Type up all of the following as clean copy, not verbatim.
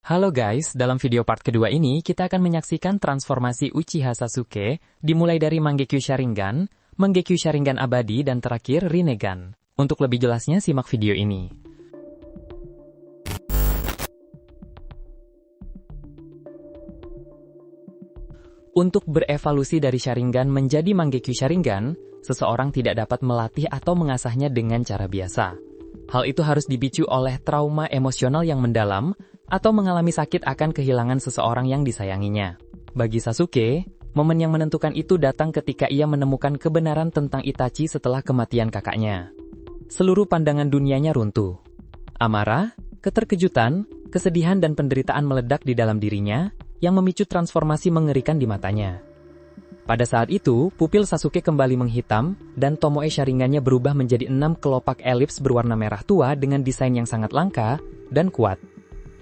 Halo guys, dalam video part kedua ini kita akan menyaksikan transformasi Uchiha Sasuke dimulai dari Mangekyo Sharingan, Mangekyo Sharingan Abadi dan terakhir Rinnegan. Untuk lebih jelasnya simak video ini. Untuk berevolusi dari Sharingan menjadi Mangekyo Sharingan, seseorang tidak dapat melatih atau mengasahnya dengan cara biasa. Hal itu harus dipicu oleh trauma emosional yang mendalam, atau mengalami sakit akan kehilangan seseorang yang disayanginya. Bagi Sasuke, momen yang menentukan itu datang ketika ia menemukan kebenaran tentang Itachi setelah kematian kakaknya. Seluruh pandangan dunianya runtuh. Amarah, keterkejutan, kesedihan dan penderitaan meledak di dalam dirinya, yang memicu transformasi mengerikan di matanya. Pada saat itu, pupil Sasuke kembali menghitam, dan Tomoe Sharingannya berubah menjadi 6 kelopak elips berwarna merah tua dengan desain yang sangat langka dan kuat.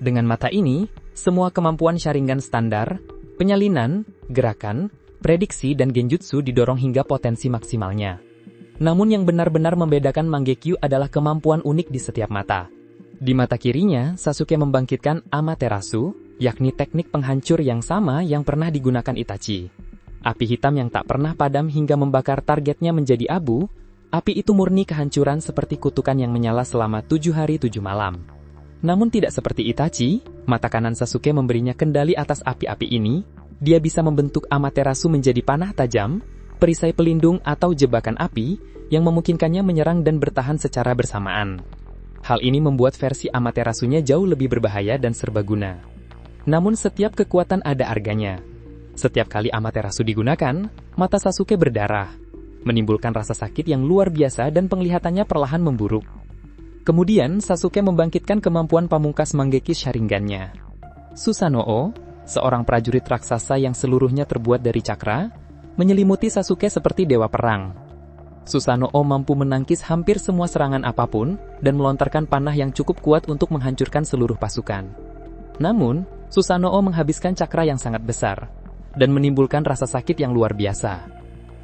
Dengan mata ini, semua kemampuan Sharingan standar, penyalinan, gerakan, prediksi dan genjutsu didorong hingga potensi maksimalnya. Namun yang benar-benar membedakan Mangekyo adalah kemampuan unik di setiap mata. Di mata kirinya, Sasuke membangkitkan Amaterasu, yakni teknik penghancur yang sama yang pernah digunakan Itachi. Api hitam yang tak pernah padam hingga membakar targetnya menjadi abu, api itu murni kehancuran seperti kutukan yang menyala selama 7 hari 7 malam. Namun tidak seperti Itachi, mata kanan Sasuke memberinya kendali atas api-api ini. Dia bisa membentuk Amaterasu menjadi panah tajam, perisai pelindung atau jebakan api, yang memungkinkannya menyerang dan bertahan secara bersamaan. Hal ini membuat versi Amaterasunya jauh lebih berbahaya dan serbaguna. Namun setiap kekuatan ada harganya. Setiap kali Amaterasu digunakan, mata Sasuke berdarah, menimbulkan rasa sakit yang luar biasa dan penglihatannya perlahan memburuk. Kemudian, Sasuke membangkitkan kemampuan pamungkas Mangekyo Sharingannya. Susanoo, seorang prajurit raksasa yang seluruhnya terbuat dari cakra, menyelimuti Sasuke seperti dewa perang. Susanoo mampu menangkis hampir semua serangan apapun, dan melontarkan panah yang cukup kuat untuk menghancurkan seluruh pasukan. Namun, Susanoo menghabiskan cakra yang sangat besar, dan menimbulkan rasa sakit yang luar biasa.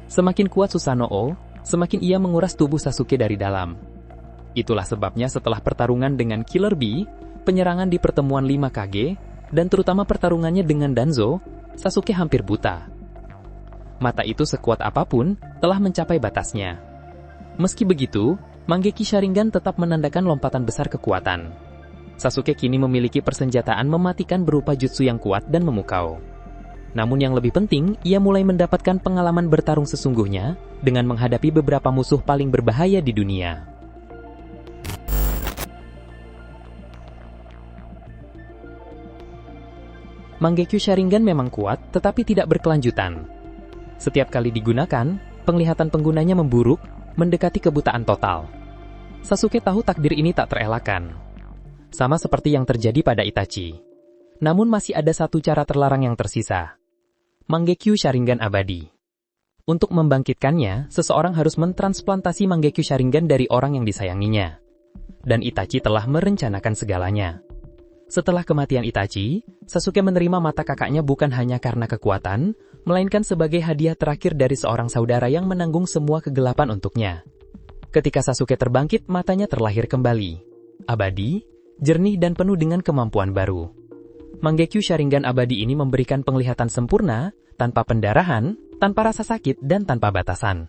Semakin kuat Susanoo, semakin ia menguras tubuh Sasuke dari dalam. Itulah sebabnya setelah pertarungan dengan Killer Bee, penyerangan di pertemuan 5 Kage, dan terutama pertarungannya dengan Danzo, Sasuke hampir buta. Mata itu sekuat apapun, telah mencapai batasnya. Meski begitu, Mangekyo Sharingan tetap menandakan lompatan besar kekuatan. Sasuke kini memiliki persenjataan mematikan berupa jutsu yang kuat dan memukau. Namun yang lebih penting, ia mulai mendapatkan pengalaman bertarung sesungguhnya, dengan menghadapi beberapa musuh paling berbahaya di dunia. Mangekyo Sharingan memang kuat, tetapi tidak berkelanjutan. Setiap kali digunakan, penglihatan penggunanya memburuk, mendekati kebutaan total. Sasuke tahu takdir ini tak terelakkan. Sama seperti yang terjadi pada Itachi. Namun masih ada satu cara terlarang yang tersisa. Mangekyo Sharingan Abadi. Untuk membangkitkannya, seseorang harus mentransplantasi Mangekyo Sharingan dari orang yang disayanginya. Dan Itachi telah merencanakan segalanya. Setelah kematian Itachi, Sasuke menerima mata kakaknya bukan hanya karena kekuatan, melainkan sebagai hadiah terakhir dari seorang saudara yang menanggung semua kegelapan untuknya. Ketika Sasuke terbangkit, matanya terlahir kembali. Abadi, jernih dan penuh dengan kemampuan baru. Mangekyo Sharingan Abadi ini memberikan penglihatan sempurna, tanpa pendarahan, tanpa rasa sakit, dan tanpa batasan.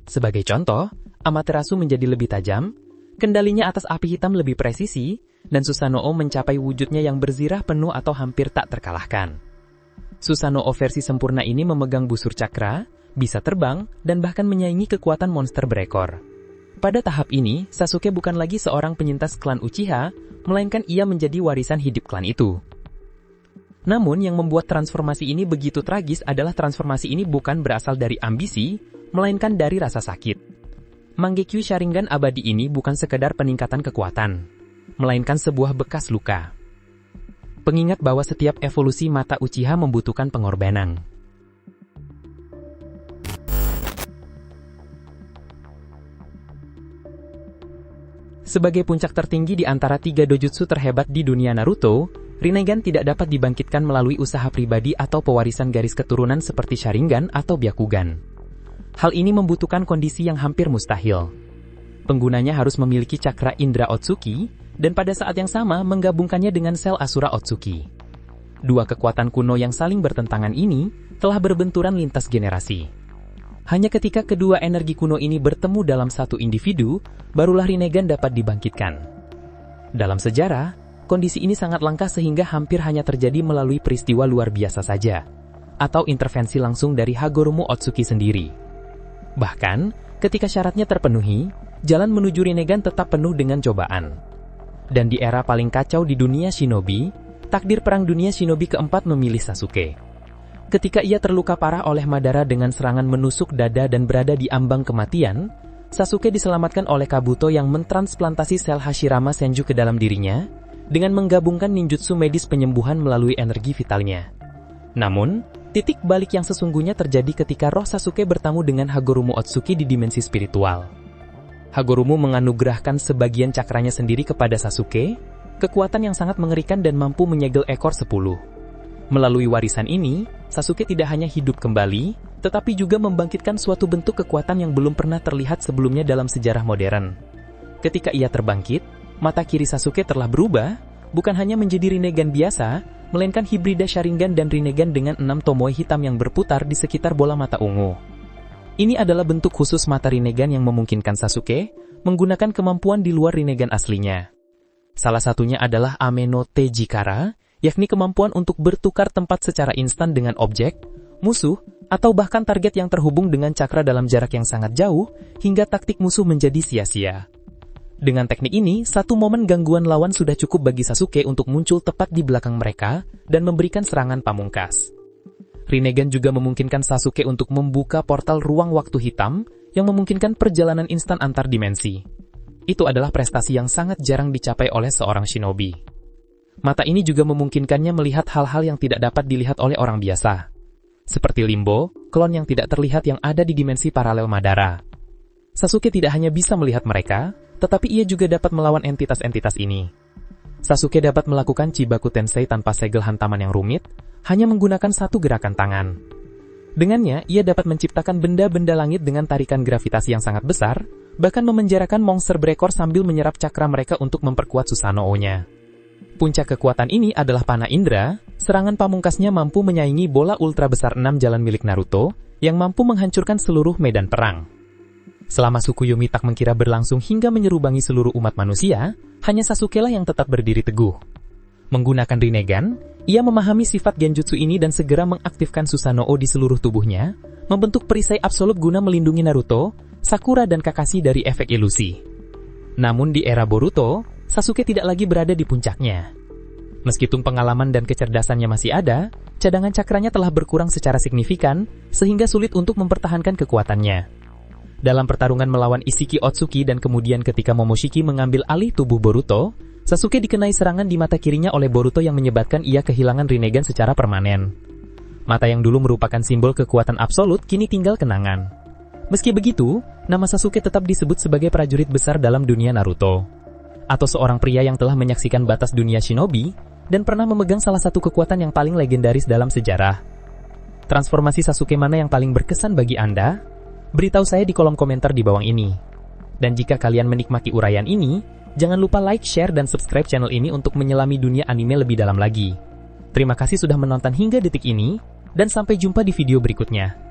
Sebagai contoh, Amaterasu menjadi lebih tajam, kendalinya atas api hitam lebih presisi, dan Susanoo mencapai wujudnya yang berzirah penuh atau hampir tak terkalahkan. Susanoo versi sempurna ini memegang busur cakra, bisa terbang, dan bahkan menyaingi kekuatan monster berekor. Pada tahap ini, Sasuke bukan lagi seorang penyintas klan Uchiha, melainkan ia menjadi warisan hidup klan itu. Namun yang membuat transformasi ini begitu tragis adalah transformasi ini bukan berasal dari ambisi, melainkan dari rasa sakit. Mangekyo Sharingan Abadi ini bukan sekedar peningkatan kekuatan, melainkan sebuah bekas luka. Pengingat bahwa setiap evolusi mata Uchiha membutuhkan pengorbanan. Sebagai puncak tertinggi di antara 3 dojutsu terhebat di dunia Naruto, Rinnegan tidak dapat dibangkitkan melalui usaha pribadi atau pewarisan garis keturunan seperti Sharingan atau Byakugan. Hal ini membutuhkan kondisi yang hampir mustahil. Penggunanya harus memiliki cakra Indra Otsuki, dan pada saat yang sama menggabungkannya dengan sel Asura Otsuki. Dua kekuatan kuno yang saling bertentangan ini telah berbenturan lintas generasi. Hanya ketika kedua energi kuno ini bertemu dalam satu individu, barulah Rinnegan dapat dibangkitkan. Dalam sejarah, kondisi ini sangat langka sehingga hampir hanya terjadi melalui peristiwa luar biasa saja, atau intervensi langsung dari Hagoromo Otsuki sendiri. Bahkan, ketika syaratnya terpenuhi, jalan menuju Rinnegan tetap penuh dengan cobaan. Dan di era paling kacau di dunia shinobi, takdir Perang Dunia Shinobi keempat memilih Sasuke. Ketika ia terluka parah oleh Madara dengan serangan menusuk dada dan berada di ambang kematian, Sasuke diselamatkan oleh Kabuto yang mentransplantasi sel Hashirama Senju ke dalam dirinya, dengan menggabungkan ninjutsu medis penyembuhan melalui energi vitalnya. Namun, titik balik yang sesungguhnya terjadi ketika roh Sasuke bertemu dengan Hagoromo Otsuki di dimensi spiritual. Hagoromo menganugerahkan sebagian cakranya sendiri kepada Sasuke, kekuatan yang sangat mengerikan dan mampu menyegel ekor 10. Melalui warisan ini, Sasuke tidak hanya hidup kembali, tetapi juga membangkitkan suatu bentuk kekuatan yang belum pernah terlihat sebelumnya dalam sejarah modern. Ketika ia terbangkit, mata kiri Sasuke telah berubah, bukan hanya menjadi Rinnegan biasa, melainkan hibrida Sharingan dan Rinnegan dengan 6 tomoe hitam yang berputar di sekitar bola mata ungu. Ini adalah bentuk khusus mata Rinnegan yang memungkinkan Sasuke menggunakan kemampuan di luar Rinnegan aslinya. Salah satunya adalah Ame no Tejikara, yakni kemampuan untuk bertukar tempat secara instan dengan objek, musuh, atau bahkan target yang terhubung dengan cakra dalam jarak yang sangat jauh, hingga taktik musuh menjadi sia-sia. Dengan teknik ini, satu momen gangguan lawan sudah cukup bagi Sasuke untuk muncul tepat di belakang mereka dan memberikan serangan pamungkas. Rinnegan juga memungkinkan Sasuke untuk membuka portal ruang waktu hitam yang memungkinkan perjalanan instan antar dimensi. Itu adalah prestasi yang sangat jarang dicapai oleh seorang shinobi. Mata ini juga memungkinkannya melihat hal-hal yang tidak dapat dilihat oleh orang biasa. Seperti Limbo, klon yang tidak terlihat yang ada di dimensi paralel Madara. Sasuke tidak hanya bisa melihat mereka, tetapi ia juga dapat melawan entitas-entitas ini. Sasuke dapat melakukan Chibaku Tensei tanpa segel hantaman yang rumit, hanya menggunakan satu gerakan tangan. Dengannya, ia dapat menciptakan benda-benda langit dengan tarikan gravitasi yang sangat besar, bahkan memenjarakan monster berekor sambil menyerap cakra mereka untuk memperkuat Susanoo-nya. Puncak kekuatan ini adalah Panah Indra, serangan pamungkasnya mampu menyaingi bola ultra besar 6 jalan milik Naruto, yang mampu menghancurkan seluruh medan perang. Selama suku Yomi tak mengkira berlangsung hingga menyerubangi seluruh umat manusia, hanya Sasuke lah yang tetap berdiri teguh. Menggunakan Rinnegan, ia memahami sifat genjutsu ini dan segera mengaktifkan Susanoo di seluruh tubuhnya, membentuk perisai absolut guna melindungi Naruto, Sakura dan Kakashi dari efek ilusi. Namun di era Boruto, Sasuke tidak lagi berada di puncaknya. Meskipun pengalaman dan kecerdasannya masih ada, cadangan cakranya telah berkurang secara signifikan, sehingga sulit untuk mempertahankan kekuatannya. Dalam pertarungan melawan Isshiki Otsuki dan kemudian ketika Momoshiki mengambil alih tubuh Boruto, Sasuke dikenai serangan di mata kirinya oleh Boruto yang menyebabkan ia kehilangan Rinnegan secara permanen. Mata yang dulu merupakan simbol kekuatan absolut kini tinggal kenangan. Meski begitu, nama Sasuke tetap disebut sebagai prajurit besar dalam dunia Naruto. Atau seorang pria yang telah menyaksikan batas dunia shinobi dan pernah memegang salah satu kekuatan yang paling legendaris dalam sejarah. Transformasi Sasuke mana yang paling berkesan bagi Anda? Beritahu saya di kolom komentar di bawah ini. Dan jika kalian menikmati uraian ini, jangan lupa like, share, dan subscribe channel ini untuk menyelami dunia anime lebih dalam lagi. Terima kasih sudah menonton hingga detik ini, dan sampai jumpa di video berikutnya.